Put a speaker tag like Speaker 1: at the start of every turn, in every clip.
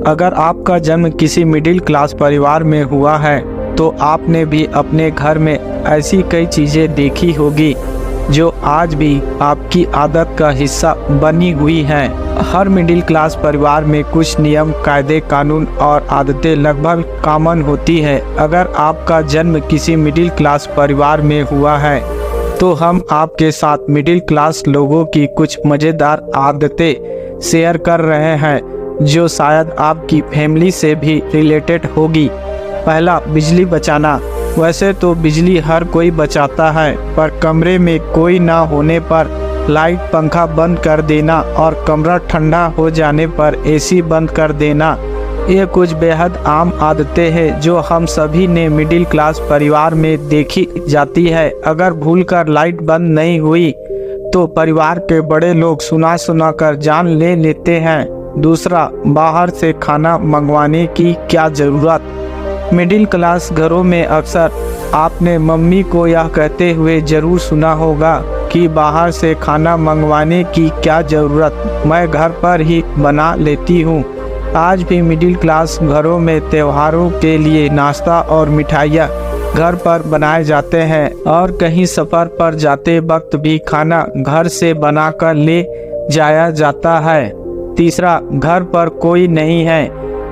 Speaker 1: अगर आपका जन्म किसी मिडिल क्लास परिवार में हुआ है तो आपने भी अपने घर में ऐसी कई चीज़ें देखी होगी जो आज भी आपकी आदत का हिस्सा बनी हुई हैं। हर मिडिल क्लास परिवार में कुछ नियम, कायदे, कानून और आदतें लगभग कॉमन होती है। अगर आपका जन्म किसी मिडिल क्लास परिवार में हुआ है तो हम आपके साथ मिडिल क्लास लोगों की कुछ मज़ेदार आदतें शेयर कर रहे हैं जो शायद आपकी फैमिली से भी रिलेटेड होगी। पहला, बिजली बचाना। वैसे तो बिजली हर कोई बचाता है, पर कमरे में कोई ना होने पर लाइट, पंखा बंद कर देना और कमरा ठंडा हो जाने पर एसी बंद कर देना, ये कुछ बेहद आम आदतें हैं जो हम सभी ने मिडिल क्लास परिवार में देखी जाती है। अगर भूलकर लाइट बंद नहीं हुई तो परिवार के बड़े लोग सुना कर जान ले लेते हैं। दूसरा, बाहर से खाना मंगवाने की क्या ज़रूरत। मिडिल क्लास घरों में अक्सर आपने मम्मी को यह कहते हुए ज़रूर सुना होगा कि बाहर से खाना मंगवाने की क्या ज़रूरत, मैं घर पर ही बना लेती हूँ। आज भी मिडिल क्लास घरों में त्योहारों के लिए नाश्ता और मिठाइयाँ घर पर बनाए जाते हैं और कहीं सफ़र पर जाते वक्त भी खाना घर से बनाकर ले जाया जाता है। तीसरा, घर पर कोई नहीं है।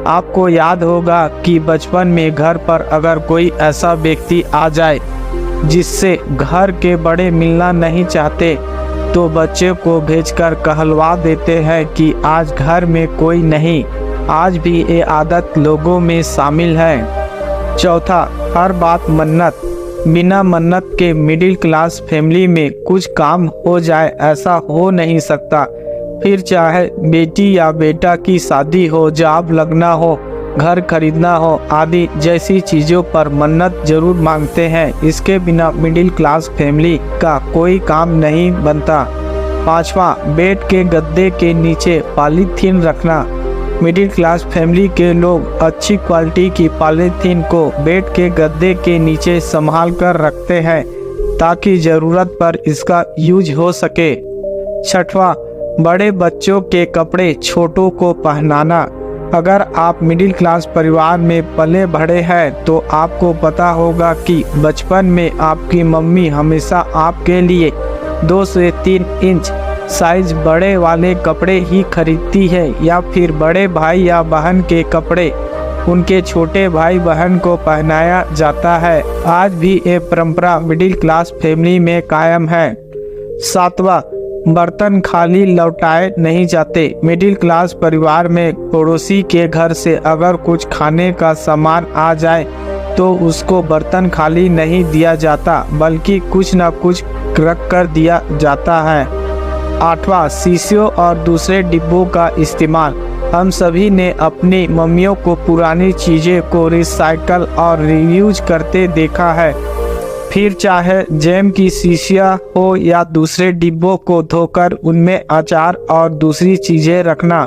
Speaker 1: आपको याद होगा कि बचपन में घर पर अगर कोई ऐसा व्यक्ति आ जाए जिससे घर के बड़े मिलना नहीं चाहते तो बच्चे को भेजकर कहलवा देते हैं कि आज घर में कोई नहीं। आज भी ये आदत लोगों में शामिल है। चौथा, हर बात मन्नत। बिना मन्नत के मिडिल क्लास फैमिली में कुछ काम हो जाए ऐसा हो नहीं सकता। फिर चाहे बेटी या बेटा की शादी हो, जॉब लगना हो, घर खरीदना हो आदि जैसी चीज़ों पर मन्नत जरूर मांगते हैं। इसके बिना मिडिल क्लास फैमिली का कोई काम नहीं बनता। पांचवा, बेड के गद्दे के नीचे पॉलीथीन रखना। मिडिल क्लास फैमिली के लोग अच्छी क्वालिटी की पॉलीथीन को बेड के गद्दे के नीचे संभाल कर रखते हैं ताकि ज़रूरत पर इसका यूज हो सके। छठवां, बड़े बच्चों के कपड़े छोटों को पहनाना। अगर आप मिडिल क्लास परिवार में पले बढ़े हैं तो आपको पता होगा कि बचपन में आपकी मम्मी हमेशा आपके लिए 2 से 3 इंच साइज बड़े वाले कपड़े ही खरीदती है या फिर बड़े भाई या बहन के कपड़े उनके छोटे भाई बहन को पहनाया जाता है। आज भी ये परंपरा मिडिल क्लास फैमिली में कायम है। सातवां, बर्तन खाली लौटाए नहीं जाते। मिडिल क्लास परिवार में पड़ोसी के घर से अगर कुछ खाने का सामान आ जाए तो उसको बर्तन खाली नहीं दिया जाता बल्कि कुछ न कुछ रख कर दिया जाता है। आठवां, शीशियों और दूसरे डिब्बों का इस्तेमाल। हम सभी ने अपनी मम्मियों को पुरानी चीज़ें को रिसाइकल और रीयूज करते देखा है। फिर चाहे जैम की शीशियाँ हो या दूसरे डिब्बों को धोकर उनमें अचार और दूसरी चीज़ें रखना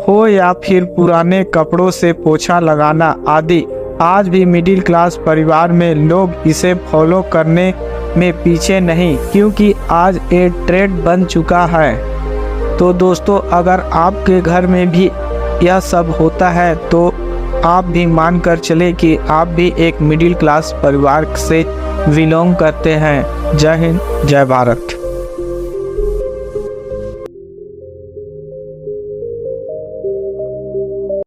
Speaker 1: हो या फिर पुराने कपड़ों से पोछा लगाना आदि, आज भी मिडिल क्लास परिवार में लोग इसे फॉलो करने में पीछे नहीं, क्योंकि आज ये ट्रेंड बन चुका है। तो दोस्तों, अगर आपके घर में भी यह सब होता है तो आप भी मान कर चले कि आप भी एक मिडिल क्लास परिवार से बिलोंग करते हैं। जय हिंद, जय भारत।